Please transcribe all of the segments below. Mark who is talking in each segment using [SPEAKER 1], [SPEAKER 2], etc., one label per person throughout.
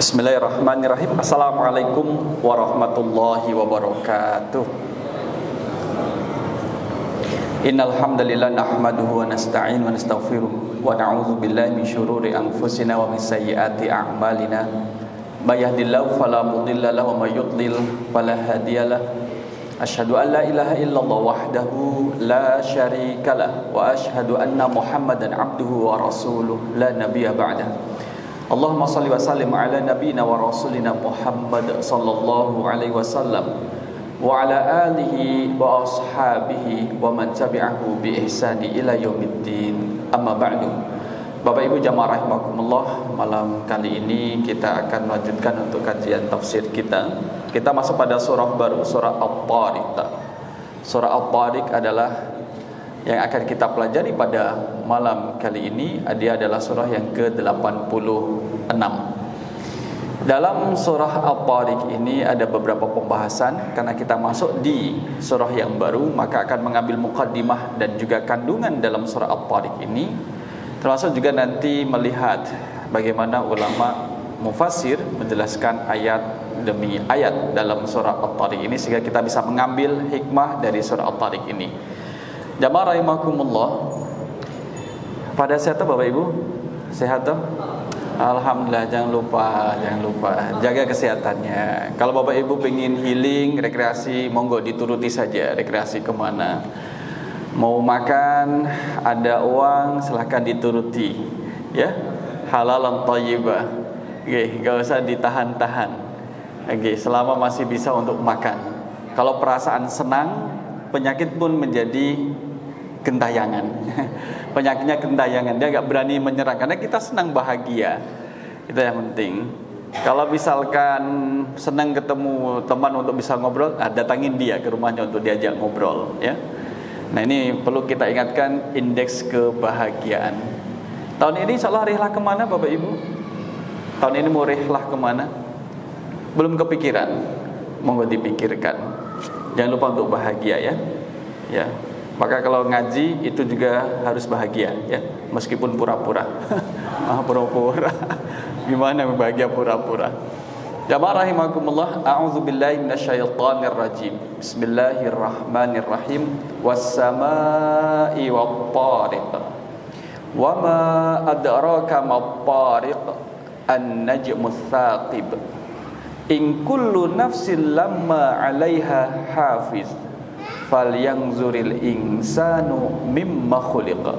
[SPEAKER 1] Bismillahirrahmanirrahim. Assalamualaikum warahmatullahi wabarakatuh. Innal hamdalillah nahmaduhu wa nasta'in wa nastaghfiruh wa na'udzu billahi min syururi anfusina wa min sayyiati a'malina. May yahdihillahu fala mudilla lahu wa may yudlil fala hadiyalah. Asyhadu an la ilaha illallah wahdahu la syarikalah wa asyhadu anna Muhammadan abduhu wa rasuluh la nabiyya ba'dah. Allahumma salli wa sallim ala nabiyina wa rasulina Muhammad sallallahu alaihi wasallam wa ala alihi wa ashabihi wa man tabi'ahu bi ihsani ila yaumiddin. Amma ba'du. Bapak Ibu jamaah rahimakumullah, malam kali ini kita akan melanjutkan untuk kajian tafsir kita. Kita masuk pada surah baru, surah At-Tariq. Surah At-Tariq adalah yang akan kita pelajari pada malam kali ini. Dia adalah surah yang ke-86. Dalam surah At-Tariq ini ada beberapa pembahasan. Karena kita masuk di surah yang baru, maka akan mengambil muqaddimah dan juga kandungan dalam surah At-Tariq ini. Termasuk juga nanti melihat bagaimana ulama mufassir menjelaskan ayat demi ayat dalam surah At-Tariq ini, sehingga kita bisa mengambil hikmah dari surah At-Tariq ini. Jamaah rahimakumullah, pada sehat Bapak Ibu? Sehat toh? Alhamdulillah, jangan lupa jaga kesehatannya. Kalau Bapak Ibu pengen healing, rekreasi, monggo dituruti saja. Rekreasi kemana? Mau makan, ada uang, silahkan dituruti, ya. Halalan thayyibah. Oke, gak usah ditahan-tahan. Oke, selama masih bisa untuk makan. Kalau perasaan senang, penyakit pun menjadi gentayangan. Penyakitnya gentayangan, dia gak berani menyerang karena kita senang bahagia. Itu yang penting. Kalau misalkan senang ketemu teman untuk bisa ngobrol, datangin dia ke rumahnya untuk diajak ngobrol, ya. Nah, ini perlu kita ingatkan, indeks kebahagiaan. Tahun ini insyaallah rihlah kemana Bapak Ibu? Tahun ini mau rihlah kemana? Belum kepikiran? Monggo dipikirkan. Jangan lupa untuk bahagia, ya. Ya. Maka kalau ngaji itu juga harus bahagia, ya, meskipun pura-pura. Pura-pura. Gimana bahagia pura-pura? Jamaah rahimakumullah, a'udzubillahi minasyaitonir rajim. Bismillahirrahmanirrahim. Was-samaa'i wat-tariq. Wama adraka mat-tariq. An-najmus tsaqib. In kullu nafsin lamma 'alaiha hafiz. Falyanzuril insanu mimma khuliqa.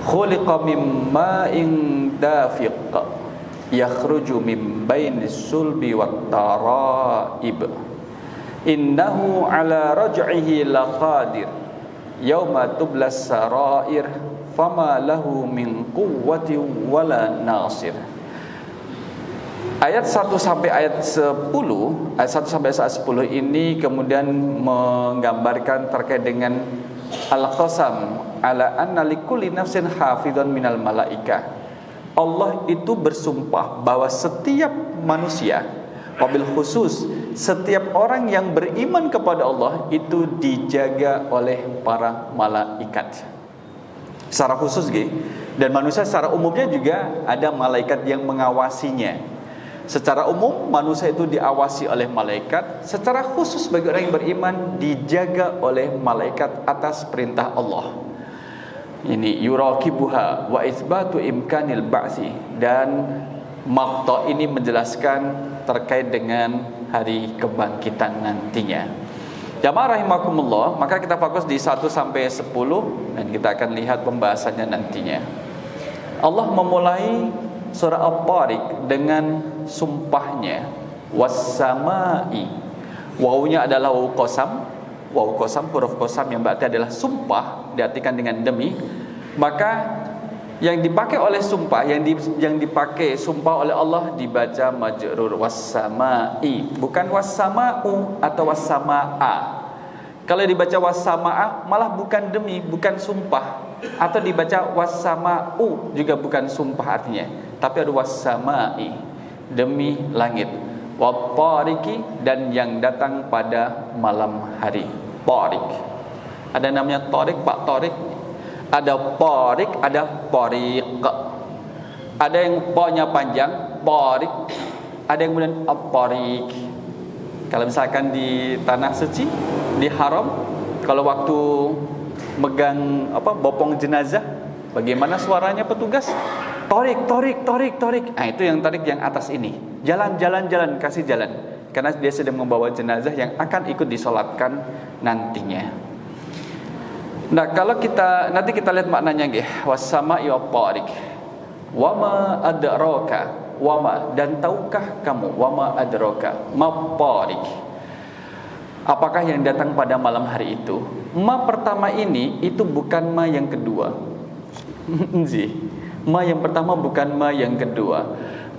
[SPEAKER 1] Khuliqa mimma in dafiq. Yakhruju min bainis sulbi wat taraib. Innahu ala raj'ihi laqadir. Yauma tublas sarair. Fama lahu min quwwati wala nasir. Ayat 1 sampai ayat 10, ayat 1 sampai ayat 10 ini kemudian menggambarkan terkait dengan al-qasam ala anna likulli nafsin hafidhan minal malaikah. Allah itu bersumpah bahwa setiap manusia, wabil khusus setiap orang yang beriman kepada Allah itu dijaga oleh para malaikat. Secara khusus dan manusia secara umumnya juga ada malaikat yang mengawasinya. Secara umum manusia itu diawasi oleh malaikat. Secara khusus bagi orang yang beriman dijaga oleh malaikat atas perintah Allah. Ini yuraqibuha wa itsbatu imkanil ba'si. Dan maqta ini menjelaskan terkait dengan hari kebangkitan nantinya. Jamaah rahimakumullah, maka kita fokus di 1 sampai 10 dan kita akan lihat pembahasannya nantinya. Allah memulai surah At-Tariq dengan sumpahnya was-samai. Wawunya adalah wawu qasam. Wawu qasam, huruf qasam yang berarti adalah sumpah, diartikan dengan demi. Maka yang dipakai oleh sumpah, yang dipakai sumpah oleh Allah dibaca majrur was-samai, bukan was-samau atau was-samaa. Kalau dibaca was-samaa malah bukan demi, bukan sumpah. Atau dibaca was-samau juga bukan sumpah artinya, tapi ada was-samai, demi langit. Wat-tariqi, dan yang datang pada malam hari. Tariq. Ada namanya tariq, Pak Tariq. Ada tariq, ada tariq. Ada yang po-nya panjang, tariq. ada yang kemudian at-tariq. Kalau misalkan di tanah suci, di haram, kalau waktu megang bopong jenazah, bagaimana suaranya petugas? Torik. Nah, itu yang tarik yang atas ini. Jalan, kasih jalan. Karena dia sedang membawa jenazah yang akan ikut disolatkan nantinya. Nah, kalau nanti kita lihat maknanya nggih. Was-sama'i wat-tariq. Wama adraka. Wama, dan tahukah kamu? Wama adraka. Ma-tariq. Apakah yang datang pada malam hari itu? Ma pertama ini itu bukan ma yang kedua. Ma yang pertama bukan ma yang kedua.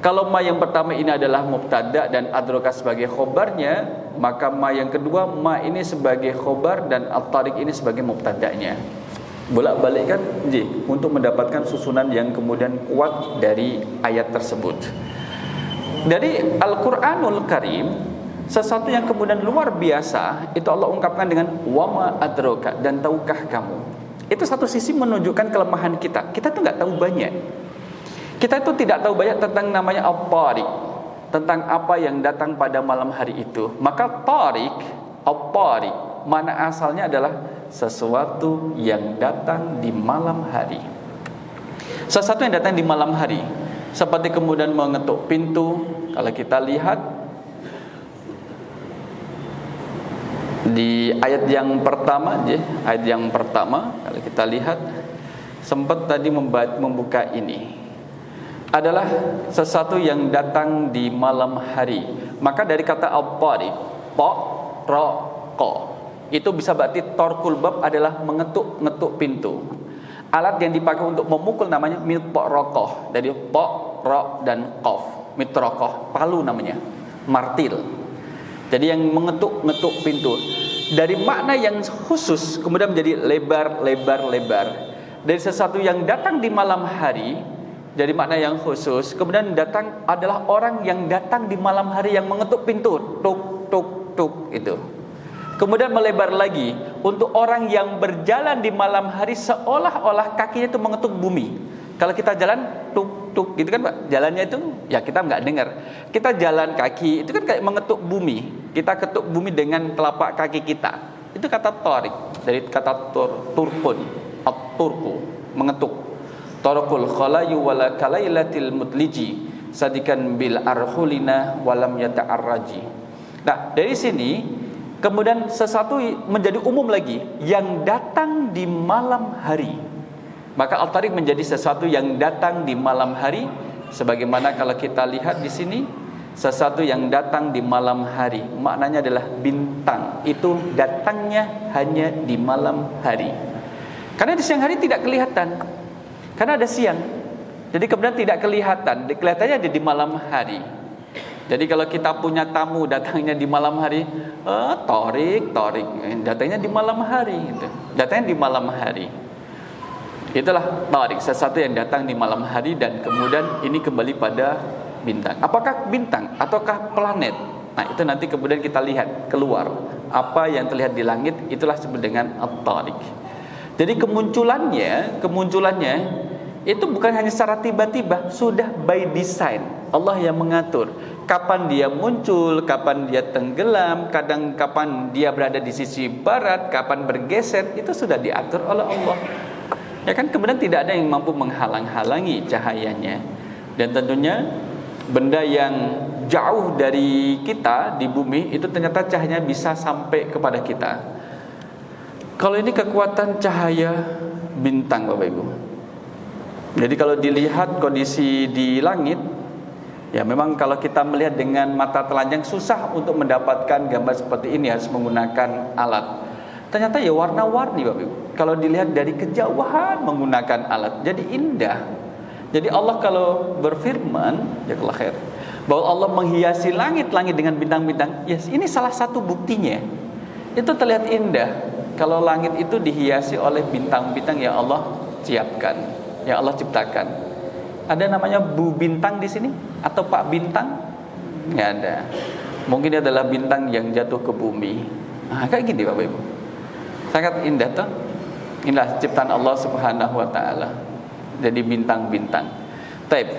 [SPEAKER 1] Kalau ma yang pertama ini adalah mubtada dan adraka sebagai khobarnya, maka ma yang kedua, ma ini sebagai khobar dan at-tariq ini sebagai mubtadanya. Bolak-balik kan untuk mendapatkan susunan yang kemudian kuat dari ayat tersebut. Dari Al-Qur'anul Karim, sesuatu yang kemudian luar biasa itu Allah ungkapkan dengan wama adraka, dan tahukah kamu. Itu satu sisi menunjukkan kelemahan kita. Kita tuh nggak tahu banyak. Kita itu tidak tahu banyak tentang namanya at-tariq, tentang apa yang datang pada malam hari itu. Maka tariq, at-tariq, mana asalnya adalah sesuatu yang datang di malam hari. Sesuatu yang datang di malam hari, seperti kemudian mengetuk pintu. Kalau kita lihat di ayat yang pertama, kalau kita lihat sempat tadi membuka ini adalah sesuatu yang datang di malam hari. Maka dari kata al-tariq, itu bisa berarti torkul bab adalah mengetuk pintu. Alat yang dipakai untuk memukul namanya mitraqah, dari ra dan qaf. Mitraqah, palu namanya, martil. Jadi yang mengetuk pintu. Dari makna yang khusus kemudian menjadi lebar. Dari sesuatu yang datang di malam hari, jadi makna yang khusus kemudian datang adalah orang yang datang di malam hari yang mengetuk pintu, tuk itu. Kemudian melebar lagi untuk orang yang berjalan di malam hari seolah-olah kakinya itu mengetuk bumi. Kalau kita jalan tuk gitu kan Pak, jalannya itu ya kita nggak dengar. Kita jalan kaki itu kan kayak mengetuk bumi. Kita ketuk bumi dengan telapak kaki kita. Itu kata tariq, dari kata turqun, at-turqu, mengetuk. Tarqul khalayu wala kalailatil mutliji sadikan bil arhulina walam yata'arraji. Nah, dari sini kemudian sesuatu menjadi umum lagi yang datang di malam hari. Maka al-tariq menjadi sesuatu yang datang di malam hari, sebagaimana kalau kita lihat di sini sesuatu yang datang di malam hari, maknanya adalah bintang. Itu datangnya hanya di malam hari. Karena di siang hari tidak kelihatan. Karena ada siang. Jadi kemudian tidak kelihatan, kelihatannya ada di malam hari. Jadi kalau kita punya tamu datangnya di malam hari, torik, datangnya di malam hari gitu. Datangnya di malam hari. Itulah tarik, sesuatu yang datang di malam hari dan kemudian ini kembali pada bintang. Apakah bintang ataukah planet? Nah, itu nanti kemudian kita lihat keluar. Apa yang terlihat di langit itulah disebut dengan at-tariq. Jadi kemunculannya itu bukan hanya secara tiba-tiba, sudah by design. Allah yang mengatur kapan dia muncul, kapan dia tenggelam, kapan dia berada di sisi barat, kapan bergeser, itu sudah diatur oleh Allah. Ya kan, kemudian tidak ada yang mampu menghalang-halangi cahayanya. Dan tentunya benda yang jauh dari kita di bumi itu ternyata cahayanya bisa sampai kepada kita. Kalau ini kekuatan cahaya bintang, Bapak Ibu. Jadi kalau dilihat kondisi di langit, ya memang kalau kita melihat dengan mata telanjang susah untuk mendapatkan gambar seperti ini, harus menggunakan alat. Ternyata ya warna-warni, Bapak Ibu. Kalau dilihat dari kejauhan menggunakan alat, jadi indah. Jadi Allah kalau berfirman, jazakallahu khair, bahwa Allah menghiasi langit-langit dengan bintang-bintang, yes, ini salah satu buktinya. Itu terlihat indah kalau langit itu dihiasi oleh bintang-bintang yang Allah siapkan, yang Allah ciptakan. Ada namanya Bu Bintang di sini atau Pak Bintang? Nggak ada. Mungkin dia adalah bintang yang jatuh ke bumi. Nah, kayak gini Bapak Ibu. Sangat indah tuh. Inilah ciptaan Allah Subhanahu wa taala. Jadi bintang-bintang. Taib.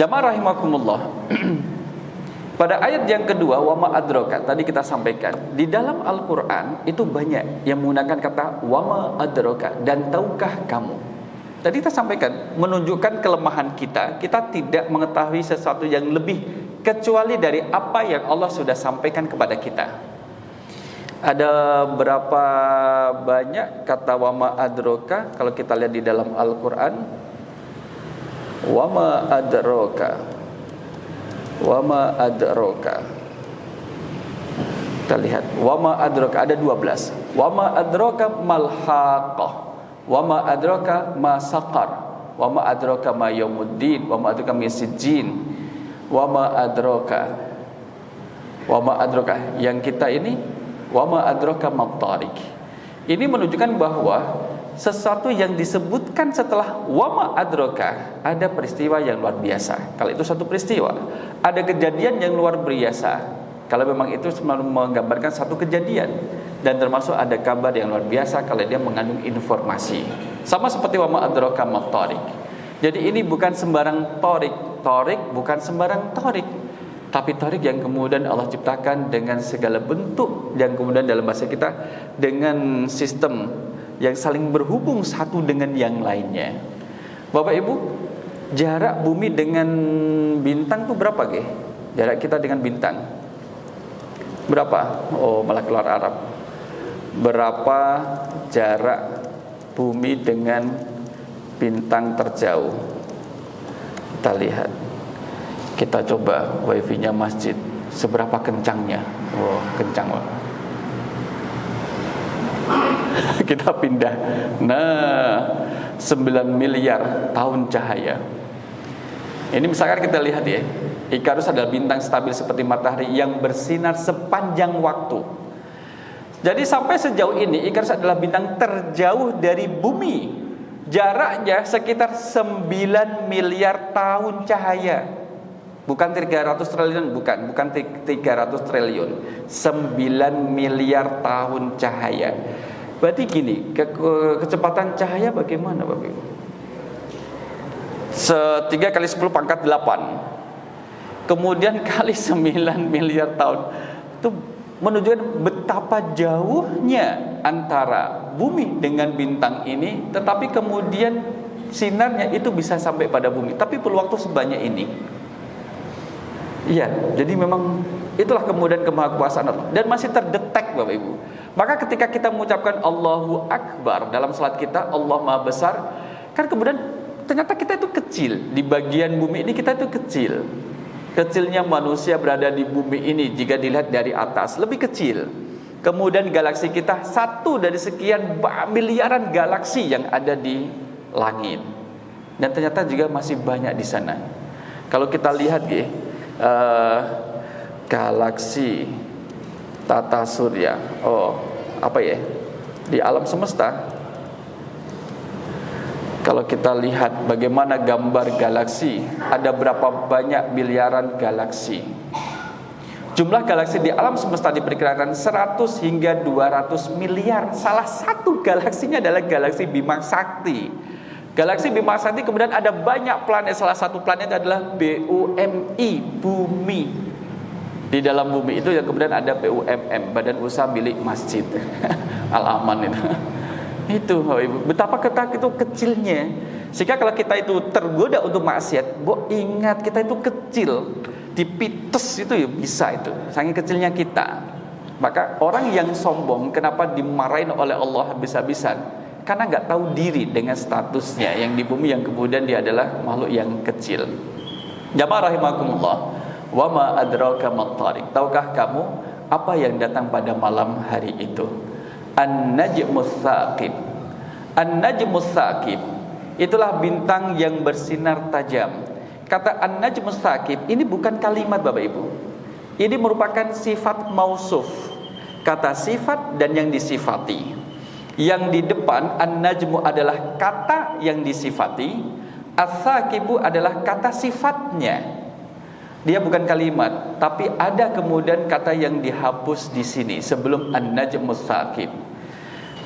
[SPEAKER 1] Jamaah rahimakumullah. Pada ayat yang kedua, wa ma adraka, tadi kita sampaikan, di dalam Al-Qur'an itu banyak yang menggunakan kata wa ma adraka, dan tahukah kamu. Tadi kita sampaikan menunjukkan kelemahan kita tidak mengetahui sesuatu yang lebih kecuali dari apa yang Allah sudah sampaikan kepada kita. Ada berapa banyak kata wa ma adraka kalau kita lihat di dalam Al-Qur'an? Wa ma adraka, wa ma adraka. Kita lihat wa ma adraka ada 12. Wa ma adraka mal haqqah, wa ma adraka ma saqar, wa ma adraka ma yaumuddin, wa ma adraka ma sijjin, wa ma adraka, wa ma adraka. Yang kita ini wa ma adraka mat-tariq. Ini menunjukkan bahwa sesuatu yang disebutkan setelah wa ma adraka ada peristiwa yang luar biasa. Kalau itu satu peristiwa, ada kejadian yang luar biasa. Kalau memang itu menggambarkan satu kejadian, dan termasuk ada kabar yang luar biasa kalau dia mengandung informasi. Sama seperti wa ma adraka mat-tariq. Jadi ini bukan sembarang tariq bukan sembarang tariq, tapi tarik yang kemudian Allah ciptakan dengan segala bentuk, yang kemudian dalam bahasa kita dengan sistem yang saling berhubung satu dengan yang lainnya. Bapak Ibu, jarak bumi dengan bintang itu berapa ge? Jarak kita dengan bintang berapa? Oh, malah keluar Arab. Berapa jarak bumi dengan bintang terjauh? Kita lihat. Kita coba wifi-nya masjid, seberapa kencangnya? Wow, kencang banget. Kita pindah. Nah, 9 miliar tahun cahaya. Ini misalkan kita lihat ya, Ikarus adalah bintang stabil seperti matahari yang bersinar sepanjang waktu. Jadi sampai sejauh ini Ikarus adalah bintang terjauh dari bumi. Jaraknya sekitar 9 miliar tahun cahaya. Bukan 300 triliun, bukan 300 triliun, 9 miliar tahun cahaya. Berarti gini, kecepatan cahaya bagaimana Bapak Ibu? 3 kali 10 pangkat 8, kemudian kali 9 miliar tahun. Itu menunjukkan betapa jauhnya antara bumi dengan bintang ini. Tetapi kemudian sinarnya itu bisa sampai pada bumi, tapi perlu waktu sebanyak ini. Iya, jadi memang itulah kemudian kemahakuasaan Allah, dan masih terdetek Bapak Ibu. Maka ketika kita mengucapkan Allahu Akbar dalam salat kita, Allah Maha Besar, kan kemudian ternyata kita itu kecil. Di bagian bumi ini kita itu kecil. Kecilnya manusia berada di bumi ini jika dilihat dari atas, lebih kecil. Kemudian galaksi kita satu dari sekian miliaran galaksi yang ada di langit. Dan ternyata juga masih banyak di sana. Kalau kita lihat galaksi tata surya, di alam semesta, kalau kita lihat bagaimana gambar galaksi, ada berapa banyak miliaran galaksi. Jumlah galaksi di alam semesta diperkirakan 100 hingga 200 miliar. Salah satu galaksinya adalah galaksi Bima Sakti. Galaksi Bima Sakti kemudian ada banyak planet. Salah satu planet adalah BUMI, bumi. Di dalam bumi itu yang kemudian ada BUMM, Badan Usaha Milik Masjid Al-Aman itu. Itu betapa kita itu kecilnya. Sehingga kalau kita itu tergoda untuk maksiat, ingat kita itu kecil. Dipites itu ya bisa itu. Saking kecilnya kita. Maka orang yang sombong kenapa dimarahin oleh Allah habis-habisan? Karena nggak tahu diri dengan statusnya yang di bumi, yang kemudian dia adalah makhluk yang kecil. Jamaah rahimakumullah, wa ma adraka mat-tariq. Tahukah kamu apa yang datang pada malam hari itu? An-najmus tsaqib. An-najmus tsaqib itulah bintang yang bersinar tajam. Kata an-najmus tsaqib ini bukan kalimat Bapak Ibu. Ini merupakan sifat mausuf. Kata sifat dan yang disifati. Yang di depan an-najmu adalah kata yang disifati, as-saqibu adalah kata sifatnya. Dia bukan kalimat, tapi ada kemudian kata yang dihapus di sini sebelum an-najmu as-saqib.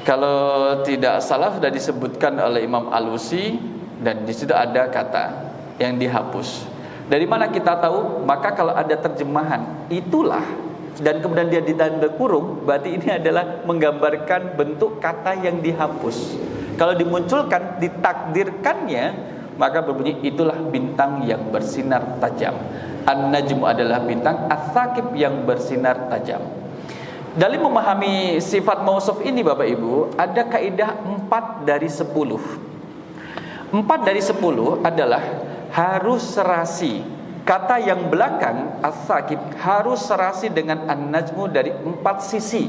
[SPEAKER 1] Kalau tidak salah sudah disebutkan oleh Imam Alusi, dan di situ ada kata yang dihapus. Dari mana kita tahu? Maka kalau ada terjemahan itulah dan kemudian dia ditanda kurung, berarti ini adalah menggambarkan bentuk kata yang dihapus. Kalau dimunculkan, ditakdirkannya, maka berbunyi itulah bintang yang bersinar tajam. An-najmu adalah bintang, as-saqib yang bersinar tajam. Dalam memahami sifat mausuf ini Bapak Ibu, ada kaidah 4 dari 10. 4 dari 10 adalah harus serasi. Kata yang belakang as-saqib harus serasi dengan an-najmu dari 4 sisi.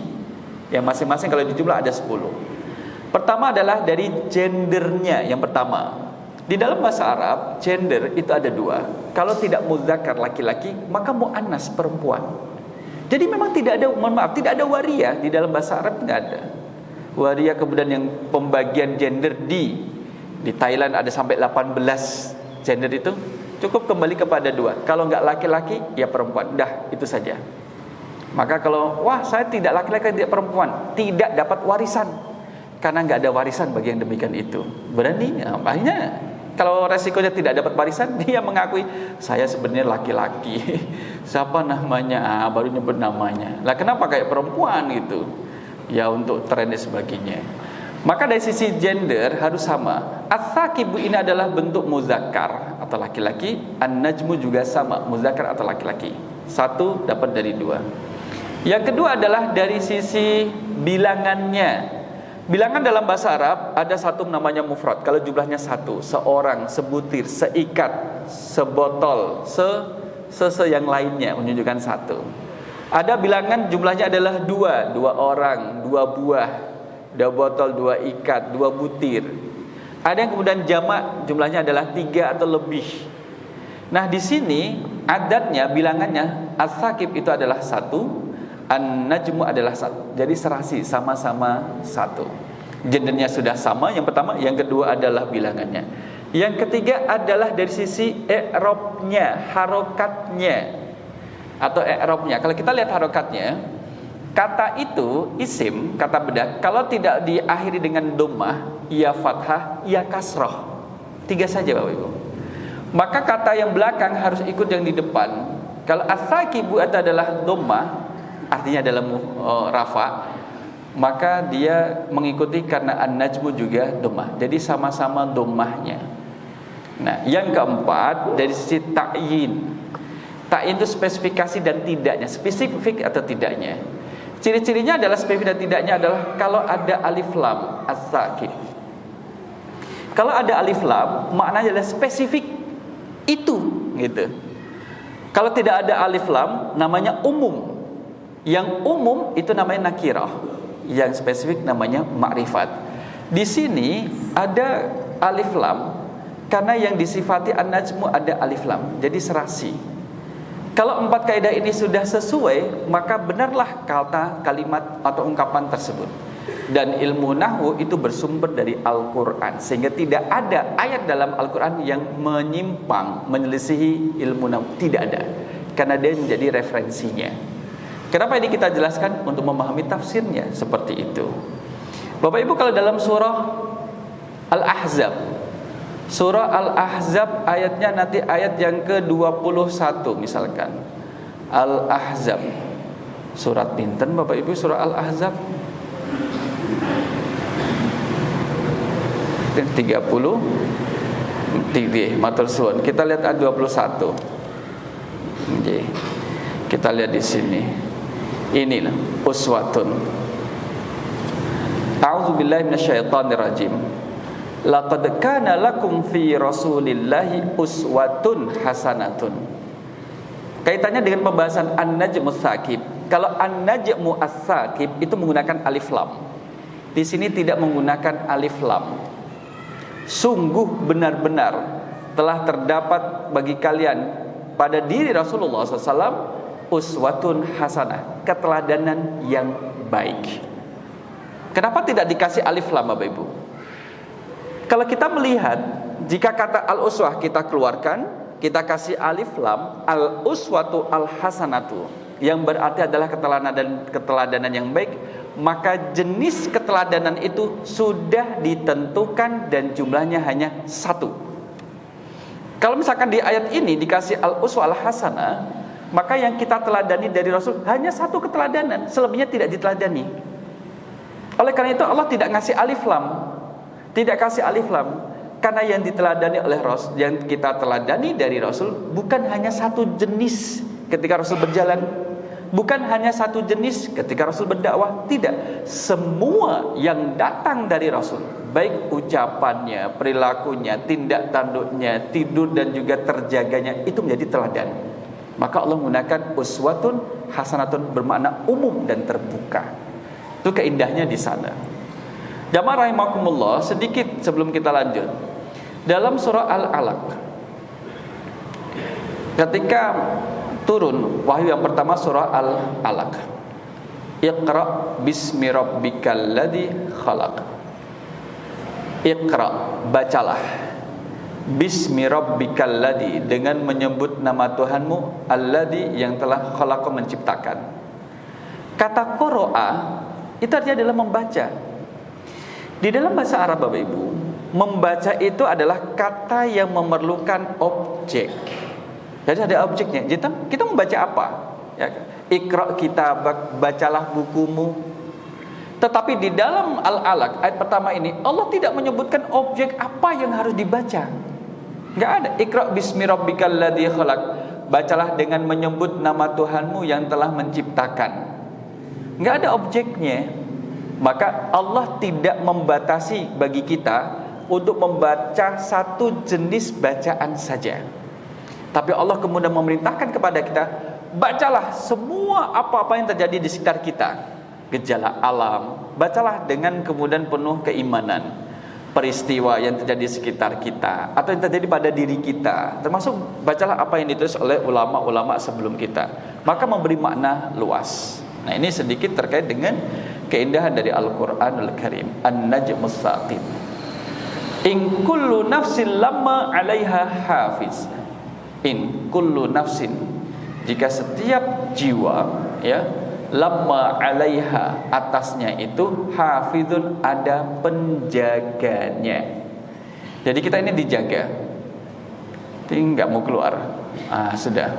[SPEAKER 1] Yang masing-masing kalau dijumlah ada 10. Pertama adalah dari gendernya. Yang pertama, di dalam bahasa Arab gender itu ada 2. Kalau tidak muzakkar laki-laki, maka muannas perempuan. Jadi memang tidak ada, tidak ada waria di dalam bahasa Arab, tidak ada. Waria kemudian yang pembagian gender di Thailand ada sampai 18 gender itu, cukup kembali kepada 2. Kalau enggak laki-laki, ya perempuan. Dah, itu saja. Maka kalau, wah saya tidak laki-laki, tidak perempuan, tidak dapat warisan. Karena enggak ada warisan bagi yang demikian itu. Berani, banyak. Kalau resikonya tidak dapat warisan, dia mengakui, saya sebenarnya laki-laki. Siapa namanya? Baru nyebut namanya. Lah kenapa kayak perempuan gitu? Ya untuk tren dan sebagainya. Maka dari sisi gender harus sama. As-saqibu ini adalah bentuk muzakkar atau laki-laki. An-najmu juga sama, muzakkar atau laki-laki. 1 dapat dari 2. Yang kedua adalah dari sisi bilangannya. Bilangan dalam bahasa Arab ada 1 namanya mufrad. Kalau jumlahnya 1, seorang, sebutir, seikat, sebotol, yang lainnya menunjukkan 1. Ada bilangan jumlahnya adalah 2 orang, 2 buah, 2 botol, 2 ikat, 2 butir. Ada yang kemudian jamak jumlahnya adalah 3 atau lebih. Nah di sini adatnya bilangannya as-saqib itu adalah 1, an-najmu adalah 1. Jadi serasi sama-sama 1. Gendernya sudah sama yang pertama, yang kedua adalah bilangannya. Yang ketiga adalah dari sisi i'rabnya, harokatnya atau i'rabnya. Kalau kita lihat harokatnya, kata itu isim, kata bedak, kalau tidak diakhiri dengan dhammah, ya fathah, ya kasrah. 3 saja Bapak Ibu. Maka kata yang belakang harus ikut yang di depan. Kalau as-saqibu itu adalah dhammah, artinya dalam rafa, maka dia mengikuti karena an-najmu juga dhammah. Jadi sama-sama dhammahnya. Nah, yang keempat dari sisi ta'yin. Ta'yin itu spesifikasi dan tidaknya, spesifik atau tidaknya. Ciri-cirinya adalah spesifik dan tidaknya adalah kalau ada alif lam as-saqib. Kalau ada alif lam, maknanya adalah spesifik itu, gitu. Kalau tidak ada alif lam, namanya umum. Yang umum itu namanya nakirah, yang spesifik namanya ma'rifat. Di sini ada alif lam karena yang disifati an-najmu ada alif lam, jadi serasi. Kalau 4 kaidah ini sudah sesuai, maka benarlah kata, kalimat atau ungkapan tersebut. Dan ilmu nahwu itu bersumber dari Al-Quran, sehingga tidak ada ayat dalam Al-Quran yang menyimpang, menyelisihi ilmu nahwu. Tidak ada, karena dia menjadi referensinya. Kenapa ini kita jelaskan? Untuk memahami tafsirnya seperti itu. Bapak Ibu, kalau dalam surah Al-Ahzab, surah Al-Ahzab ayatnya nanti ayat yang ke-21 misalkan. Al-Ahzab. Surat pinten Bapak Ibu surah Al-Ahzab? 30. Matur suwun. Kita lihat ayat 21. Nggih. Kita lihat di sini. Inilah uswatun. A'udzubillahi minasyaitonirrajim. Laqad kana lakum fi Rasulillahi uswatun hasanatun. Kaitannya dengan pembahasan an-najmu as-saqib. Kalau an-najmu as-saqib itu menggunakan alif lam. Di sini tidak menggunakan alif lam. Sungguh benar-benar telah terdapat bagi kalian pada diri Rasulullah SAW uswatun hasanah, keteladanan yang baik. Kenapa tidak dikasih alif lam Bapak Ibu? Kalau kita melihat, jika kata al-uswah kita keluarkan, kita kasih alif lam, al-uswatu al-hasanatu, yang berarti adalah keteladanan yang baik, maka jenis keteladanan itu sudah ditentukan dan jumlahnya hanya 1. Kalau misalkan di ayat ini dikasih al-uswah al-hasanah, maka yang kita teladani dari Rasul hanya satu keteladanan, selebihnya tidak diteladani. Oleh karena itu Allah tidak ngasih alif lam, tidak kasih alif lam, karena yang diteladani oleh Rasul, yang kita teladani dari Rasul bukan hanya satu jenis ketika Rasul berjalan, bukan hanya satu jenis ketika Rasul berdakwah, tidak. Semua yang datang dari Rasul, baik ucapannya, perilakunya, tindak tanduknya, tidur dan juga terjaganya, itu menjadi teladan. Maka Allah menggunakan uswatun hasanatun, bermakna umum dan terbuka. Itu keindahnya di sana. Jamaah rahimakumullah, sedikit sebelum kita lanjut. Dalam surah Al-Alaq, ketika turun wahyu yang pertama, surah Al-Alaq, Iqra bismi rabbikal ladzi khalaq. Iqra, bacalah, bismi rabbikal ladzi, dengan menyebut nama Tuhanmu, alladzi, yang telah khalaqa, menciptakan. Kata qara'a itu artinya adalah membaca. Di dalam bahasa Arab Bapak Ibu, membaca itu adalah kata yang memerlukan objek. Jadi ada objeknya. Jadi kita membaca apa? Ya, Iqra kitabak, bacalah bukumu. Tetapi di dalam Al-Alaq ayat pertama ini Allah tidak menyebutkan objek apa yang harus dibaca. Enggak ada. Iqra bismi rabbikal ladzi khalaq, bacalah dengan menyebut nama Tuhanmu yang telah menciptakan. Enggak ada objeknya. Maka Allah tidak membatasi bagi kita untuk membaca satu jenis bacaan saja. Tapi Allah kemudian memerintahkan kepada kita, bacalah semua apa-apa yang terjadi di sekitar kita. Gejala alam, bacalah dengan kemudian penuh keimanan. Peristiwa yang terjadi di sekitar kita atau yang terjadi pada diri kita, termasuk bacalah apa yang ditulis oleh ulama-ulama sebelum kita. Maka memberi makna luas. Nah, ini sedikit terkait dengan keindahan dari Al-Qur'anul Karim. An-Najmus Saqib. In kullu nafsin lamma 'alaiha hafiz. In kullu nafsin, jika setiap jiwa, ya, lamma 'alaiha, atasnya itu, hafizun, ada penjaganya. Jadi kita ini dijaga. Tapi enggak mau keluar. Sudah.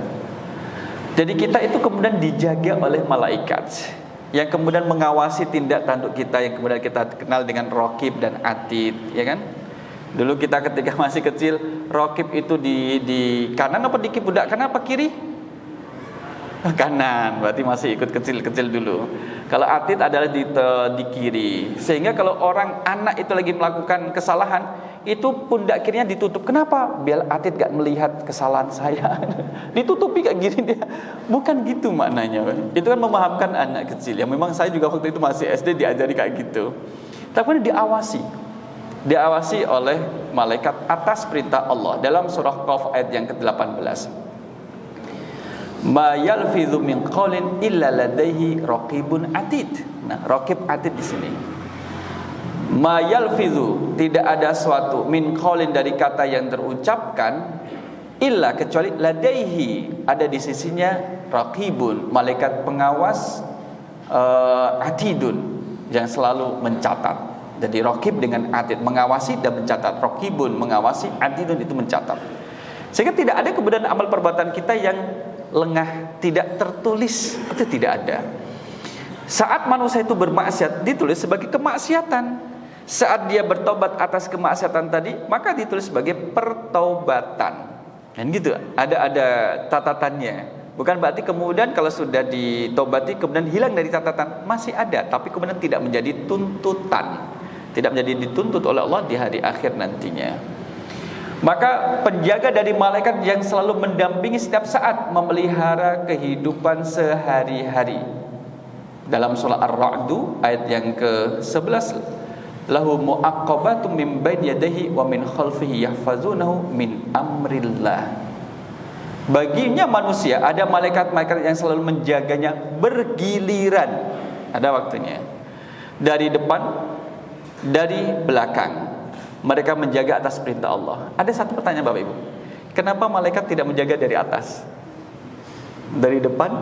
[SPEAKER 1] Jadi kita itu kemudian dijaga oleh malaikat yang kemudian mengawasi tindak tanduk kita, yang kemudian kita kenal dengan Raqib dan Atid, ya kan? Dulu kita ketika masih kecil, Raqib itu di kanan apa di kiblat, kanan apa kiri? Kanan, berarti masih ikut kecil-kecil dulu. Kalau Atid adalah di kiri. Sehingga kalau orang anak itu lagi melakukan kesalahan, itu pundak kirinya ditutup. Kenapa? Biar Atid gak melihat kesalahan saya. Ditutupi kayak gini dia. Bukan gitu maknanya. Itu kan memahamkan anak kecil. Yang memang saya juga waktu itu masih SD diajari kayak gitu. Tapi diawasi. Diawasi oleh malaikat atas perintah Allah. Dalam surah Qaf ayat yang ke-18. Ma yalfidhu min qaulin illa ladaihi raqibun atid. Nah, raqib atid di sini. Ma yalfidhu, tidak ada suatu, min qaulin, dari kata yang terucapkan, illa, kecuali, ladaihi, ada di sisinya, raqibun, malaikat pengawas, atidun, yang selalu mencatat. Jadi raqib dengan atid, mengawasi dan mencatat. Raqibun mengawasi, atidun itu mencatat. Sehingga tidak ada kemudian amal perbuatan kita yang lengah, tidak tertulis, itu tidak ada. Saat manusia itu bermaksiat, ditulis sebagai kemaksiatan. Saat dia bertobat atas kemaksiatan tadi, maka ditulis sebagai pertaubatan. Dan gitu, ada catatannya. Bukan berarti kemudian kalau sudah ditobati kemudian hilang dari catatan, masih ada, tapi kemudian tidak menjadi tuntutan, tidak menjadi dituntut oleh Allah di hari akhir nantinya. Maka penjaga dari malaikat yang selalu mendampingi setiap saat, memelihara kehidupan sehari-hari. Dalam surah Ar-Ra'du ayat yang ke-11, lahu mu'aqqabatum min baini yadayhi wa min khalfihi yahfazunahu min amrillah. Baginya manusia ada malaikat-malaikat yang selalu menjaganya bergiliran. Ada waktunya. Dari depan, dari belakang. Mereka menjaga atas perintah Allah. Ada satu pertanyaan Bapak Ibu, kenapa malaikat tidak menjaga dari atas? Dari depan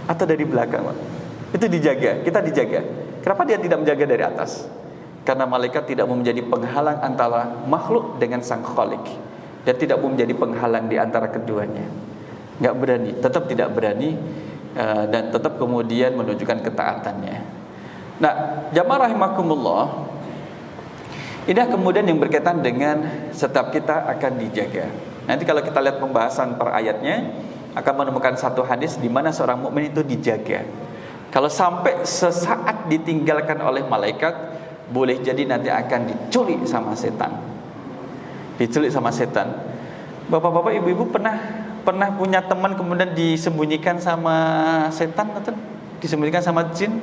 [SPEAKER 1] atau dari belakang, Pak? Itu dijaga, kita dijaga. Kenapa dia tidak menjaga dari atas? Karena malaikat tidak mau menjadi penghalang antara makhluk dengan sang Khalik. dan tidak mau menjadi penghalang di antara keduanya. Nggak berani, tetap tidak berani, dan tetap kemudian menunjukkan ketaatannya. Nah, jamaah rahimakumullah, inilah kemudian yang berkaitan dengan setiap kita akan dijaga. Nanti kalau kita lihat pembahasan per ayatnya, akan menemukan satu hadis di mana seorang mukmin itu dijaga. Kalau sampai sesaat ditinggalkan oleh malaikat, boleh jadi nanti akan diculik sama setan. Diculik sama setan. Bapak-bapak, ibu-ibu pernah punya teman kemudian disembunyikan sama setan atau disembunyikan sama jin?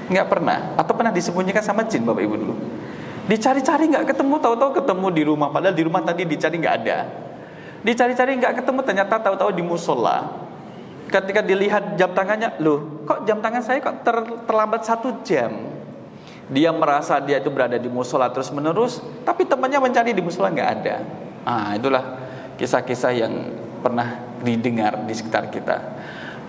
[SPEAKER 1] Enggak pernah. Atau pernah disembunyikan sama jin, Bapak Ibu dulu? Dicari-cari enggak ketemu, tahu-tahu ketemu di rumah, padahal di rumah tadi dicari enggak ada. Dicari-cari enggak ketemu, ternyata tahu-tahu di musola. Ketika dilihat jam tangannya, loh, kok jam tangan saya kok terlambat 1 jam? Dia merasa dia itu berada di musola terus menerus, tapi temannya mencari di musola enggak ada. Itulah kisah-kisah yang pernah didengar di sekitar kita.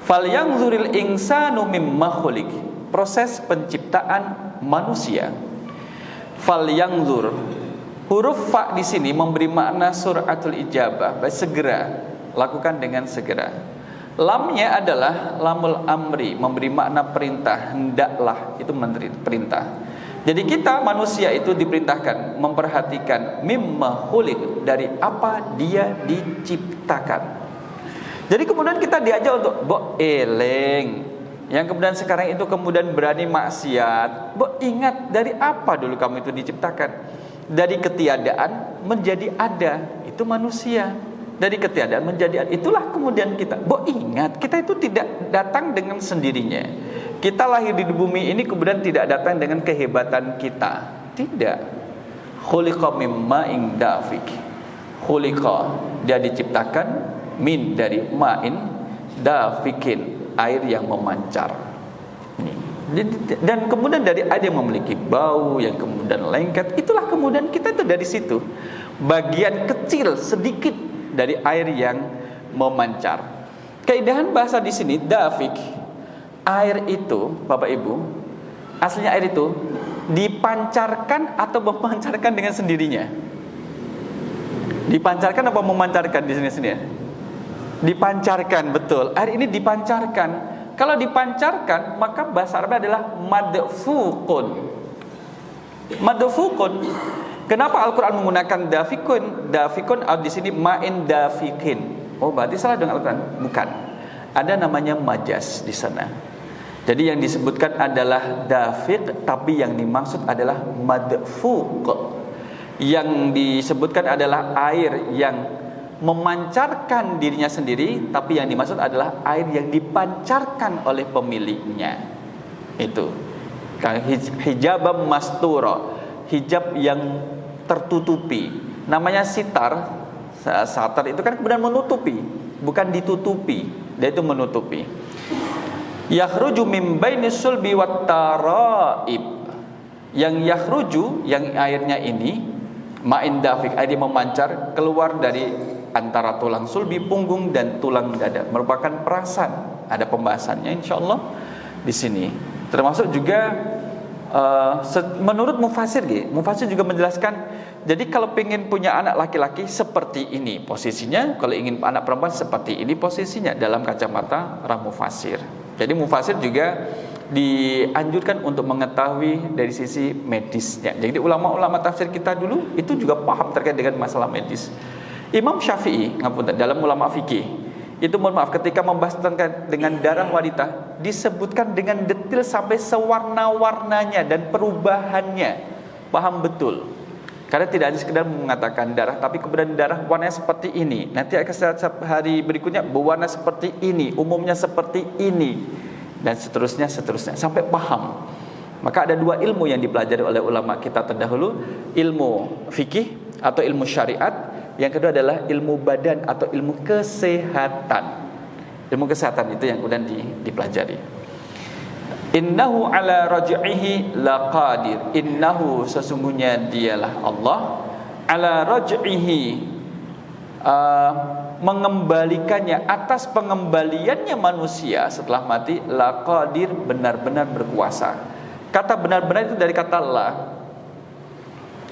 [SPEAKER 1] Fal yanzuril insanu mimma khuliq. Proses penciptaan manusia. Fal yanzur. Huruf fa di sini memberi makna suratul ijabah, segera, lakukan dengan segera. Lamnya adalah lamul amri, memberi makna perintah, hendaklah, itu perintah. Jadi kita manusia itu diperintahkan memperhatikan mimma khuliq, dari apa dia diciptakan. Jadi kemudian kita diajak untuk eleng. Yang kemudian sekarang itu kemudian berani maksiat. Ingat dari apa dulu kamu itu diciptakan? Dari ketiadaan menjadi ada, itu manusia. Dari ketiadaan menjadi ada, itulah kemudian kita. Ingat, kita itu tidak datang dengan sendirinya. Kita lahir di bumi ini kemudian tidak datang dengan kehebatan kita. Tidak. Khuliqa mimma dafiq. Khuliqa, dia diciptakan min, dari ma'in dafikin, air yang memancar. Dan kemudian dari air yang memiliki bau, yang kemudian lengket, itulah kemudian kita itu dari situ. Bagian kecil sedikit dari air yang memancar. Keindahan bahasa di sini dafik. Air itu, Bapak Ibu, aslinya air itu dipancarkan atau memancarkan dengan sendirinya? Dipancarkan apa memancarkan di sini ya? Dipancarkan, betul. Air ini dipancarkan. Kalau dipancarkan, maka bahasa Arabnya adalah madfuqun. Madfuqun. Kenapa Al-Quran menggunakan dafikun? Dafikun di sini ma'in dafikin. Berarti salah dengan Al-Quran? Bukan. Ada namanya majas di sana. Jadi yang disebutkan adalah dafik, tapi yang dimaksud adalah madfuq. Yang disebutkan adalah air yang memancarkan dirinya sendiri, tapi yang dimaksud adalah air yang dipancarkan oleh pemiliknya. Itu. Hijabam mastura, hijab yang tertutupi. Namanya sitar. Satar itu kan kemudian menutupi, bukan ditutupi. Dia itu menutupi. Yakhruju min bainis sulbi wat taraib. Yang yakhruju, yang airnya ini ma'in dafik, air yang memancar keluar dari antara tulang sulbi, punggung dan tulang dada, merupakan perasan. Ada pembahasannya insyaallah di sini. Termasuk juga menurut mufasir juga menjelaskan, jadi kalau ingin punya anak laki-laki seperti ini posisinya, kalau ingin anak perempuan seperti ini posisinya dalam kacamata orang mufasir. Jadi mufasir juga dianjurkan untuk mengetahui dari sisi medisnya. Jadi ulama-ulama tafsir kita dulu itu juga paham terkait dengan masalah medis. Imam Syafi'i dalam ulama fikih itu, mohon maaf, ketika membahas tentang dengan darah wanita disebutkan dengan detail sampai sewarna-warnanya dan perubahannya. Paham betul. Karena tidak hanya sekedar mengatakan darah, tapi kemudian darah warnanya seperti ini, nanti akan hari berikutnya berwarna seperti ini, umumnya seperti ini, dan seterusnya sampai paham. Maka ada 2 ilmu yang dipelajari oleh ulama kita terdahulu, ilmu fikih atau ilmu syariat, yang kedua adalah ilmu badan atau ilmu kesehatan. Ilmu kesehatan itu yang kemudian dipelajari. Innahu ala raj'ihi laqadir. Innahu, sesungguhnya dialah Allah, ala raj'ihi, mengembalikannya, atas pengembaliannya manusia setelah mati, laqadir, benar-benar berkuasa. Kata benar-benar itu dari kata la.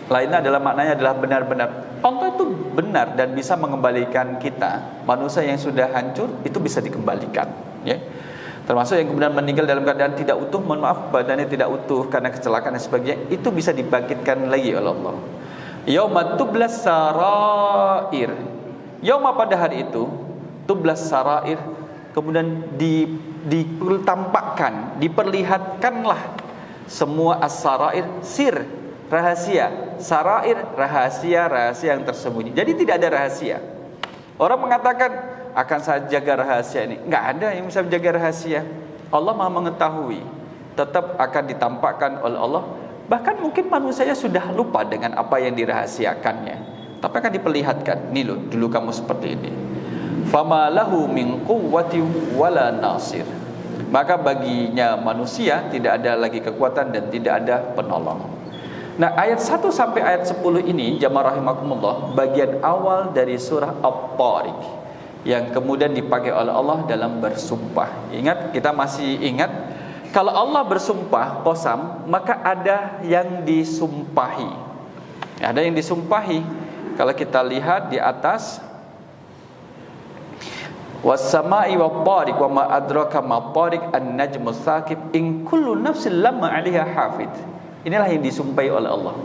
[SPEAKER 1] Lainnya adalah maknanya adalah benar-benar. Allah itu benar dan bisa mengembalikan kita. Manusia yang sudah hancur itu bisa dikembalikan, ya. Termasuk yang kemudian meninggal dalam keadaan tidak utuh, mohon maaf, badannya tidak utuh karena kecelakaan dan sebagainya, itu bisa dibangkitkan lagi oleh Allah. Yauma tublas sarair. Yauma, pada hari itu, tublas sarair, kemudian ditampakkan, diperlihatkanlah semua as-sarair, sir, rahasia, sarair, rahasia yang tersembunyi. Jadi tidak ada rahasia. Orang mengatakan akan saya jaga rahasia ini, nggak ada yang bisa menjaga rahasia. Allah Maha mengetahui, tetap akan ditampakkan oleh Allah. Bahkan mungkin manusia sudah lupa dengan apa yang dirahasiakannya, tapi akan diperlihatkan. Nih loh, dulu kamu seperti ini. Fama lahu min quwwati wala nasir. Maka baginya manusia tidak ada lagi kekuatan dan tidak ada penolong. Nah, ayat 1 sampai ayat 10 ini, jamaah rahimakumullah, bagian awal dari surah At-Tariq yang kemudian dipakai oleh Allah dalam bersumpah. Ingat, kita masih ingat, kalau Allah bersumpah qasam, maka ada yang disumpahi. Ada yang disumpahi. Kalau kita lihat di atas, was-sama'i wat-tariq wa ma adraka ma-tariq an-najmus tsaqib in kullu nafsin lamma 'alaiha hafid. Inilah yang disumpahi oleh Allah.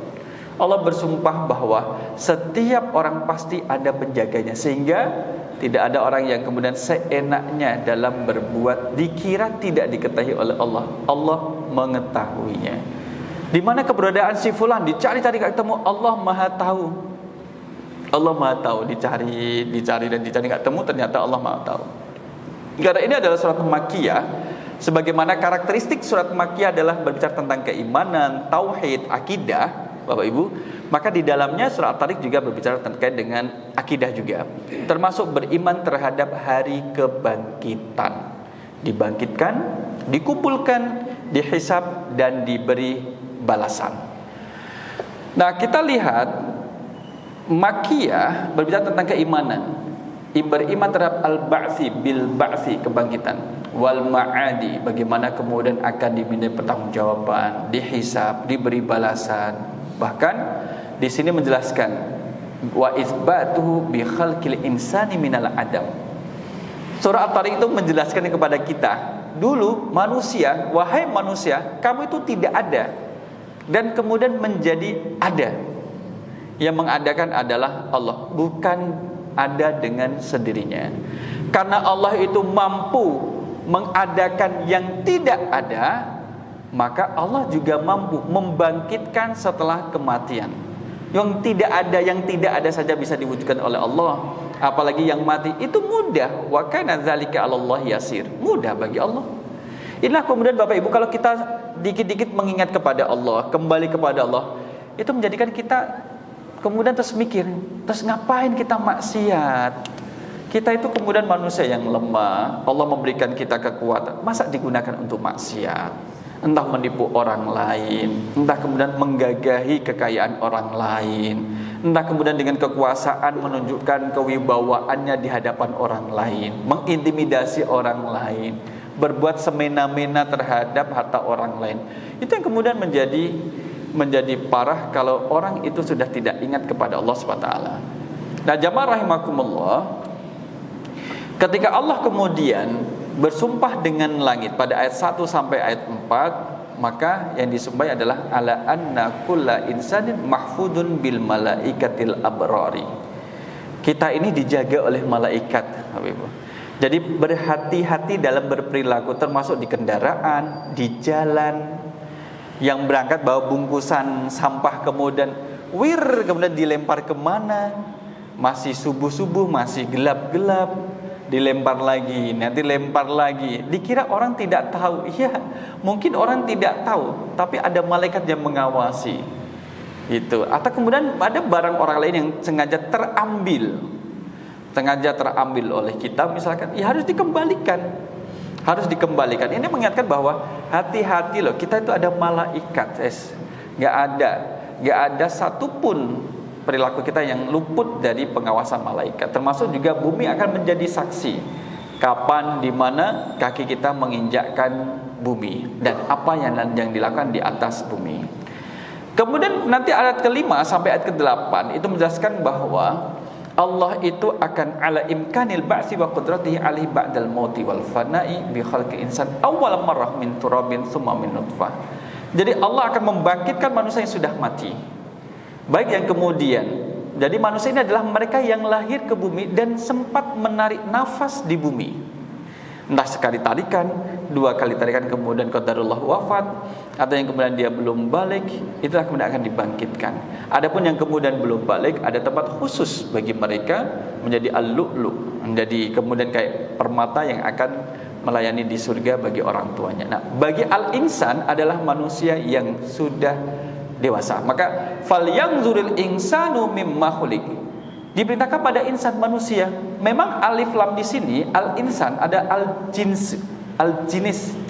[SPEAKER 1] Allah bersumpah bahwa setiap orang pasti ada penjaganya, sehingga tidak ada orang yang kemudian seenaknya dalam berbuat dikira tidak diketahui oleh Allah. Allah mengetahuinya. Di mana keberadaan si fulan, dicari-cari tak ketemu, Allah Maha tahu. Allah Maha tahu, dicari nggak temu, ternyata Allah Maha tahu. Karena ini adalah surat Makkiyah, sebagaimana karakteristik surat Makkiyah adalah berbicara tentang keimanan, tauhid, akidah, Bapak Ibu, maka di dalamnya surat At-Tariq juga berbicara terkait dengan akidah juga, termasuk beriman terhadap hari kebangkitan. Dibangkitkan, dikumpulkan, dihisab dan diberi balasan. Nah, kita lihat Makkiyah berbicara tentang keimanan, beriman terhadap al-ba'tsi, bil ba'tsi, kebangkitan, wal ma'adi, bagaimana kemudian akan dimintai pertanggungjawaban, dihisab, diberi balasan. Bahkan di sini menjelaskan wa itsbatuhu bi khalqil insani minal adam. Surah At-Tariq itu menjelaskan kepada kita, dulu manusia, wahai manusia, kamu itu tidak ada dan kemudian menjadi ada. Yang mengadakan adalah Allah, bukan ada dengan sendirinya. Karena Allah itu mampu mengadakan yang tidak ada, maka Allah juga mampu membangkitkan setelah kematian. Yang tidak ada saja bisa diwujudkan oleh Allah, apalagi yang mati itu mudah. Wa kana dzalika 'alallahi yasir. Mudah bagi Allah. Inilah kemudian Bapak Ibu, kalau kita dikit-dikit mengingat kepada Allah, kembali kepada Allah, itu menjadikan kita kemudian terus mikir, terus ngapain kita maksiat? Kita itu kemudian manusia yang lemah. Allah memberikan kita kekuatan, masa digunakan untuk maksiat? Entah menipu orang lain, entah kemudian menggagahi kekayaan orang lain, entah kemudian dengan kekuasaan menunjukkan kewibawaannya di hadapan orang lain, mengintimidasi orang lain, berbuat semena-mena terhadap harta orang lain. Itu yang kemudian menjadi parah kalau orang itu sudah tidak ingat kepada Allah SWT. Nah, jamaah rahimakumullah, ketika Allah kemudian bersumpah dengan langit pada ayat 1 sampai ayat 4, maka yang disumpahi adalah ala anna kulla insanin mahfudun bil malaikatil abrari. Kita ini dijaga oleh malaikat, Ibu. Jadi berhati-hati dalam berperilaku, termasuk di kendaraan, di jalan. Yang berangkat bawa bungkusan sampah kemudian kemudian dilempar kemana, masih subuh-subuh, masih gelap-gelap, dilempar lagi, nanti lempar lagi, dikira orang tidak tahu. Iya, mungkin orang tidak tahu, tapi ada malaikat yang mengawasi itu. Atau kemudian ada barang orang lain yang sengaja terambil oleh kita, misalkan, ya harus dikembalikan. Ini mengingatkan bahwa hati-hati loh, kita itu ada malaikat, Gak ada satupun perilaku kita yang luput dari pengawasan malaikat. Termasuk juga bumi akan menjadi saksi kapan, di mana kaki kita menginjakkan bumi dan apa yang dilakukan di atas bumi. Kemudian nanti ayat ke-5 sampai ayat ke-8 itu menjelaskan bahwa Allah itu akan ala imkanil ba'si wa qudratihi alaihi ba'dal mauti wal fana'i bi khalqi insan awwal marrah min turabin tsumma min nutfah. Jadi Allah akan membangkitkan manusia yang sudah mati. Baik yang kemudian. Jadi manusia ini adalah mereka yang lahir ke bumi dan sempat menarik nafas di bumi. Entah sekali tarikan, 2 kali tarikan kemudian qadarullah wafat, atau yang kemudian dia belum balik, itulah kemudian akan dibangkitkan. Adapun yang kemudian belum balik, ada tempat khusus bagi mereka menjadi al-lu'lu, menjadi kemudian kayak permata yang akan melayani di surga bagi orang tuanya. Nah, bagi al-insan adalah manusia yang sudah dewasa. Maka falyanzuril insanu mimma khuliq. Diperintahkan pada insan manusia. Memang alif lam di sini al-insan ada al-jinis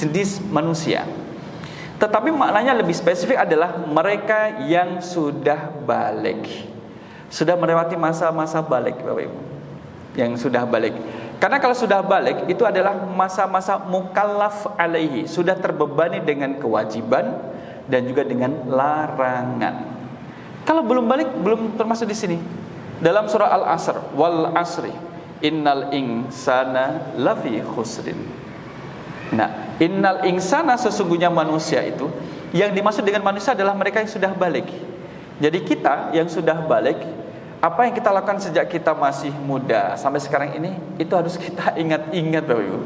[SPEAKER 1] jenis manusia. Tetapi maknanya lebih spesifik adalah mereka yang sudah balik. Sudah melewati masa-masa balik, Bapak Ibu. Yang sudah balik. Karena kalau sudah balik itu adalah masa-masa mukallaf alaihi, sudah terbebani dengan kewajiban dan juga dengan larangan. Kalau belum balik belum termasuk di sini. Dalam surah Al-Asr, wal asri innal insana lafi khusrin. Nah, innal insana sesungguhnya manusia itu, yang dimaksud dengan manusia adalah mereka yang sudah balik. Jadi kita yang sudah balik, apa yang kita lakukan sejak kita masih muda sampai sekarang ini, itu harus kita ingat-ingat, Bapak Ibu.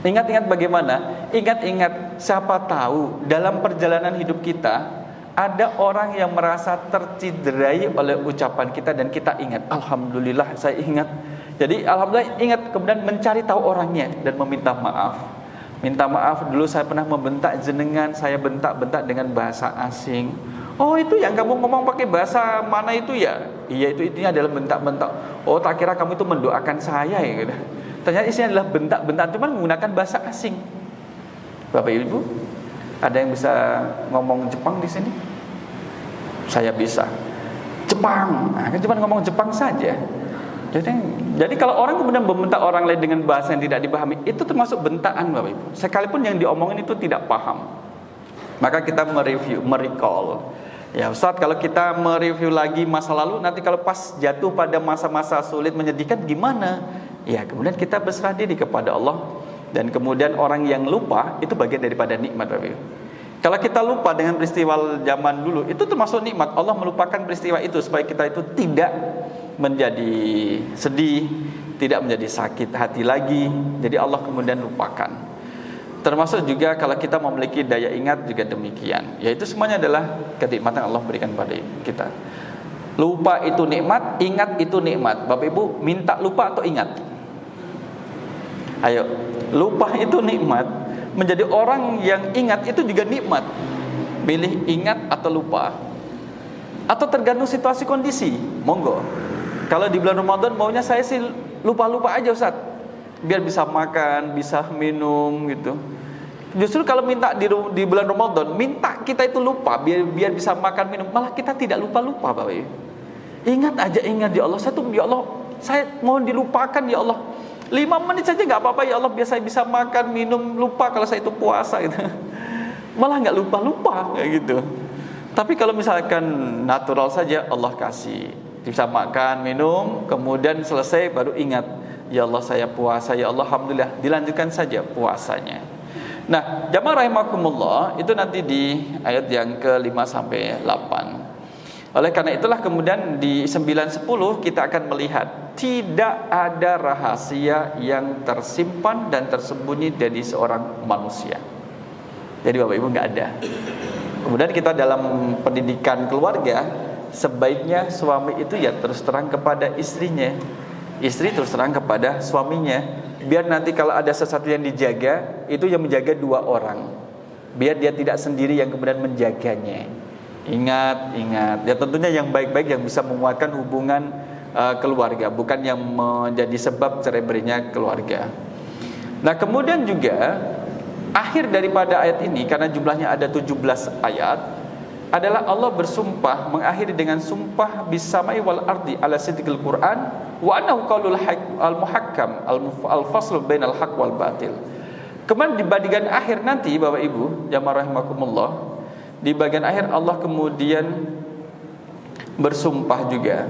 [SPEAKER 1] Ingat-ingat bagaimana? Ingat-ingat, siapa tahu dalam perjalanan hidup kita ada orang yang merasa terciderai oleh ucapan kita dan kita ingat, alhamdulillah saya ingat. Jadi alhamdulillah ingat, kemudian mencari tahu orangnya dan meminta maaf. Minta maaf, dulu saya pernah membentak jenengan, saya bentak-bentak dengan bahasa asing. Oh, itu yang kamu ngomong pakai bahasa mana itu ya? Iya, itu intinya adalah bentak-bentak. Oh, tak kira kamu itu mendoakan saya ya gitu. Ternyata isinya adalah bentak-bentak, cuma menggunakan bahasa asing. Bapak Ibu, ada yang bisa ngomong Jepang di sini? Saya bisa. Jepang. Nah, kan cuma ngomong Jepang saja. Jadi kalau orang kemudian membentak orang lain dengan bahasa yang tidak dipahami, itu termasuk bentaan, Bapak Ibu. Sekalipun yang diomongin itu tidak paham. Maka kita merecall. Ya Ustaz, kalau kita mereview lagi masa lalu, nanti kalau pas jatuh pada masa-masa sulit menyedihkan gimana? Ya, kemudian kita berserah diri kepada Allah. Dan kemudian orang yang lupa itu bagian daripada nikmat, Bapak Ibu. Kalau kita lupa dengan peristiwa zaman dulu, itu termasuk nikmat. Allah melupakan peristiwa itu supaya kita itu tidak menjadi sedih, tidak menjadi sakit hati lagi. Jadi Allah kemudian lupakan. Termasuk juga kalau kita memiliki daya ingat juga demikian. Yaitu semuanya adalah kenikmatan Allah berikan pada kita. Lupa itu nikmat, ingat itu nikmat. Bapak Ibu, minta lupa atau ingat? Ayo, lupa itu nikmat, menjadi orang yang ingat itu juga nikmat. Pilih ingat atau lupa, atau tergantung situasi kondisi. Monggo. Kalau di bulan Ramadan maunya saya sih lupa-lupa aja Ustaz, biar bisa makan, bisa minum gitu. Justru kalau minta di bulan Ramadan, minta kita itu lupa biar bisa makan minum, malah kita tidak lupa-lupa, Bapak Ibu. Ingat aja, ingat ya Allah, ya Allah, saya mohon dilupakan ya Allah. 5 menit saja nggak apa-apa ya Allah, biar saya bisa makan, minum, lupa kalau saya itu puasa gitu. Malah nggak lupa-lupa kayak gitu. Tapi kalau misalkan natural saja, Allah kasih bisa makan, minum, kemudian selesai baru ingat, ya Allah saya puasa, ya Allah alhamdulillah, dilanjutkan saja puasanya. Nah, jamaah rahimakumullah, itu nanti di ayat yang ke-5 sampai 8. Oleh karena itulah kemudian di 9-10 kita akan melihat tidak ada rahasia yang tersimpan dan tersembunyi dari seorang manusia. Jadi Bapak Ibu nggak ada. Kemudian kita dalam pendidikan keluarga, sebaiknya suami itu ya terus terang kepada istrinya, istri terus terang kepada suaminya. Biar nanti kalau ada sesuatu yang dijaga, itu yang menjaga 2 orang. Biar dia tidak sendiri yang kemudian menjaganya. Ingat, ya tentunya yang baik-baik yang bisa menguatkan hubungan keluarga, bukan yang menjadi sebab cerai-berainya keluarga. Nah, kemudian juga akhir daripada ayat ini, karena jumlahnya ada 17 ayat, adalah Allah bersumpah, mengakhiri dengan sumpah bisamai wal ardi ala sidqil Quran wa annahu qaulul al-muhakkam al-fasl bainal haq wal batil. Kemudian di bagian akhir nanti Bapak Ibu jamaah rahimakumullah, Di bagian akhir Allah kemudian bersumpah juga,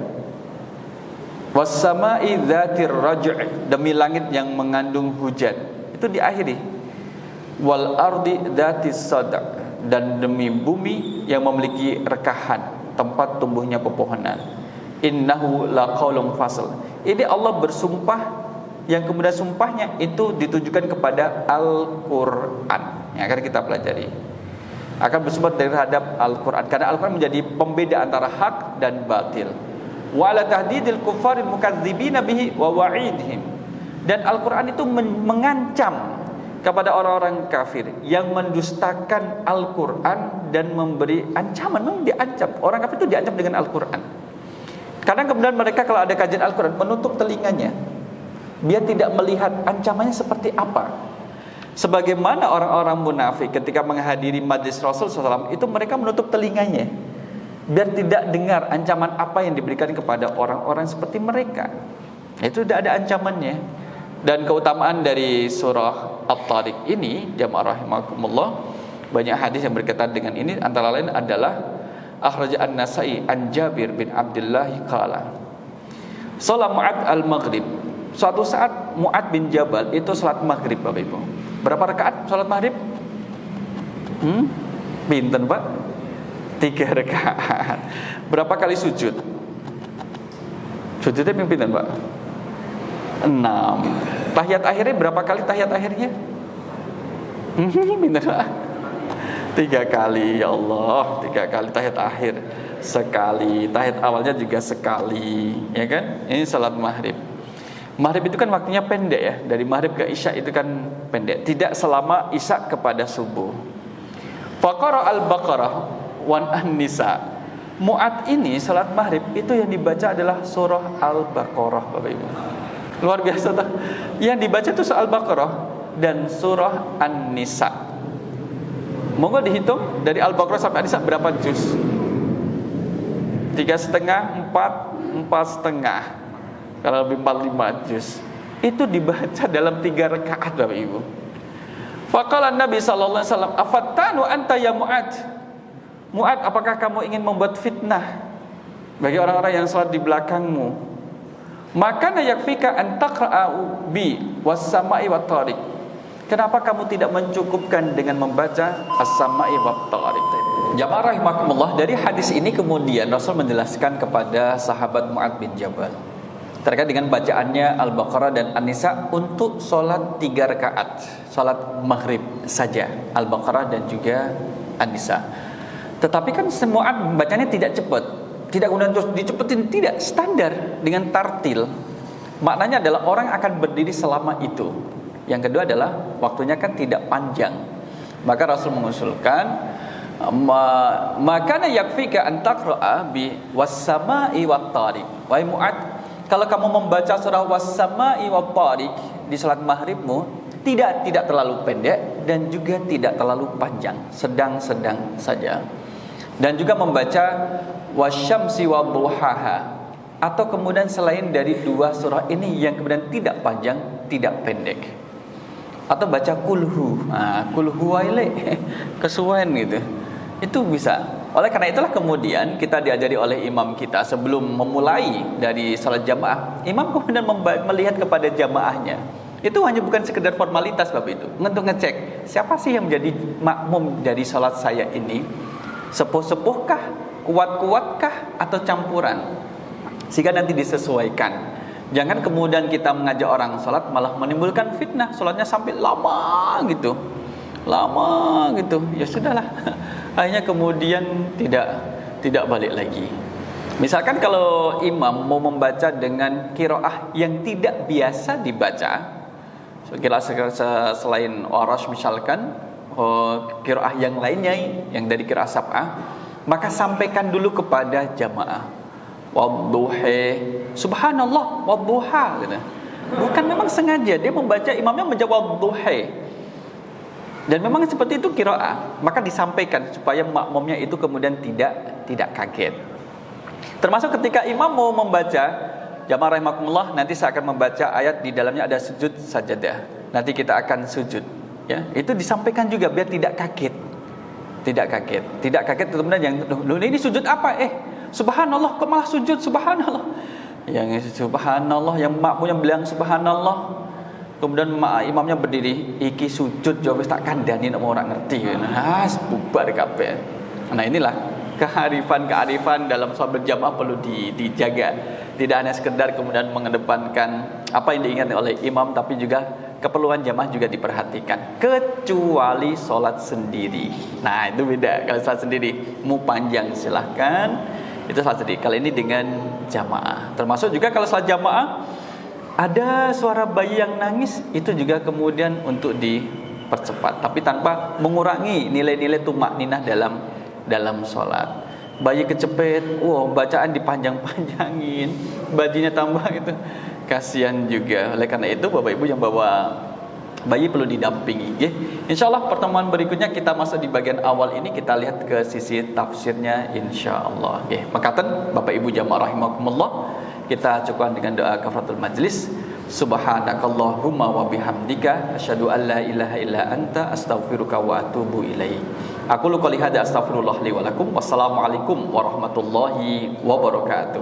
[SPEAKER 1] was-sama'i dzatir raj', demi langit yang mengandung hujan. Itu diakhiri, wal ardi dzatis sad', dan demi bumi yang memiliki rekahan, tempat tumbuhnya pepohonan. Innahu laqaulun fasl. Ini Allah bersumpah, yang kemudian sumpahnya itu ditujukan kepada Al-Qur'an yang akan kita pelajari. Akan bersumpah terhadap Al-Qur'an, karena Al-Qur'an menjadi pembeda antara hak dan batil. Wa ala tahdidil kuffaril mukadzibina bihi wa wa'idhim. Dan Al-Qur'an itu mengancam kepada orang-orang kafir yang mendustakan Al-Qur'an dan memberi ancaman. Memang diancam, orang kafir itu diancam dengan Al-Qur'an. Kadang kemudian mereka kalau ada kajian Al-Qur'an menutup telinganya, biar tidak melihat ancamannya seperti apa. Sebagaimana orang-orang munafik ketika menghadiri majlis Rasul SAW, itu mereka menutup telinganya biar tidak dengar ancaman apa yang diberikan kepada orang-orang seperti mereka. Itu sudah ada ancamannya. Dan keutamaan dari surah At-Tariq ini, jamaah rahimakumullah, banyak hadis yang berkaitan dengan ini. Antara lain adalah akhraj an-Nasa'i an Jabir bin Abdullah qala salat Mu'ad al-Maghrib. Suatu saat Mu'ad bin Jabal itu salat maghrib, Bapak Ibu. Berapa rakaat salat maghrib? Pinten, Pak? 3 rakaat. Berapa kali sujud? Sujudnya pinten, Pak? 6. Tahiyat akhirnya berapa kali tahiyat akhirnya? Pinten, Pak? 3 kali, ya Allah. 3 kali tahiyat akhir. Sekali. Tahiyat awalnya juga sekali, ya kan? Ini salat maghrib. Maghrib itu kan waktunya pendek ya. Dari maghrib ke isya itu kan pendek, tidak selama isya kepada subuh. Faqara al-Baqarah wan an-Nisa. Mu'ad ini salat maghrib itu yang dibaca adalah surah Al-Baqarah, Bapak Ibu. Luar biasa tuh. Yang dibaca itu surah Al-Baqarah dan surah An-Nisa. Monggo dihitung dari Al-Baqarah sampai An-Nisa berapa juz? 3,5, 4, 4,5. Kalau lebih 45 juz. Itu dibaca dalam 3 rakaat, Bapak Ibu. Faqala Nabi sallallahu alaihi wasallam, "Afattanu anta ya Mu'ad?" Mu'ad, apakah kamu ingin membuat fitnah bagi orang-orang yang salat di belakangmu? Maka yakfika an taqra'u bi was-sama'i wat-tariq. Kenapa kamu tidak mencukupkan dengan membaca as-sama'i wat-tariq? Jamaah rahimakumullah, dari hadis ini kemudian Rasul menjelaskan kepada sahabat Mu'ad bin Jabal terkait dengan bacaannya Al-Baqarah dan An-Nisa untuk sholat 3 rakaat, sholat maghrib saja, Al-Baqarah dan juga An-Nisa. Tetapi kan semua bacanya tidak cepat, tidak kemudian terus dicepetin, tidak, standar dengan tartil. Maknanya adalah orang akan berdiri selama itu. Yang kedua adalah waktunya kan tidak panjang. Maka Rasul mengusulkan, makana yakfika an taqra'a bi was-sama'i wat-tariq. Wahai Mu'ad, kalau kamu membaca surah was-sama'i wat-tariq di salat maghribmu, tidak terlalu pendek dan juga tidak terlalu panjang, sedang-sedang saja. Dan juga membaca wasyamsi wadduhaha, atau kemudian selain dari 2 surah ini yang kemudian tidak panjang, tidak pendek. Atau baca kulhu, kulhu waile, kesuwen gitu. Itu bisa. Oleh karena itulah kemudian kita diajari oleh imam kita sebelum memulai dari salat jamaah, imam kemudian melihat kepada jamaahnya. Itu hanya bukan sekedar formalitas, Bapak itu, untuk ngecek siapa sih yang menjadi makmum dari salat saya ini, sepuh-sepuhkah, kuat-kuatkah, atau campuran, sehingga nanti disesuaikan. Jangan kemudian kita mengajak orang salat malah menimbulkan fitnah, salatnya sampai lama gitu, ya sudahlah. Akhirnya kemudian tidak balik lagi. Misalkan kalau imam mau membaca dengan qiraah yang tidak biasa dibaca, selain Warash misalkan, qiraah yang lainnya yang dari qiraah sab'ah, maka sampaikan dulu kepada jamaah. Wadduha, subhanallah, wadduha gitu. Bukan memang sengaja dia membaca, imamnya menjawab wadduha. Dan memang seperti itu qiraah, maka disampaikan supaya makmumnya itu kemudian tidak kaget. Termasuk ketika imam mau membaca, jamaah rahimakumullah, nanti saya akan membaca ayat di dalamnya ada sujud sajadah. Nanti kita akan sujud, ya. Itu disampaikan juga biar tidak kaget. Tidak kaget. Tidak kaget kemudian yang ini sujud apa? Subhanallah, kok malah sujud? Subhanallah. Yang subhanallah, yang makmumnya bilang subhanallah. Kemudian imamnya berdiri, iki sujud jawab tak kandani nek orang ngerti. Bubar kabeh. Nah, inilah kearifan dalam sholat berjamaah perlu dijaga. Tidak hanya sekedar kemudian mengedepankan apa yang diinginkan oleh imam, tapi juga keperluan jamaah juga diperhatikan. Kecuali sholat sendiri. Nah, itu beda. Kalau sholat sendiri mau panjang silahkan, itu sholat sendiri. Kalau ini dengan jamaah. Termasuk juga kalau sholat jamaah ada suara bayi yang nangis, itu juga kemudian untuk dipercepat, tapi tanpa mengurangi nilai-nilai tumakninah dalam sholat. Bayi kecepet, bacaan dipanjang-panjangin, bajunya tambah itu, kasihan juga. Oleh karena itu Bapak Ibu yang bawa bayi perlu didampingi. InsyaAllah pertemuan berikutnya kita masuk di bagian awal ini, kita lihat ke sisi tafsirnya insyaAllah. Makatan Bapak Ibu jamaah rahimakumullah, kita cukupkan dengan doa kafaratul majlis. Subhanakallahumma wa bihamdika asyhadu an la ilaha illa anta astaghfiruka wa atubu ilaik. Aku qouli hadza astaghfirullah li wa lakum. Wassalamualaikum warahmatullahi wabarakatuh.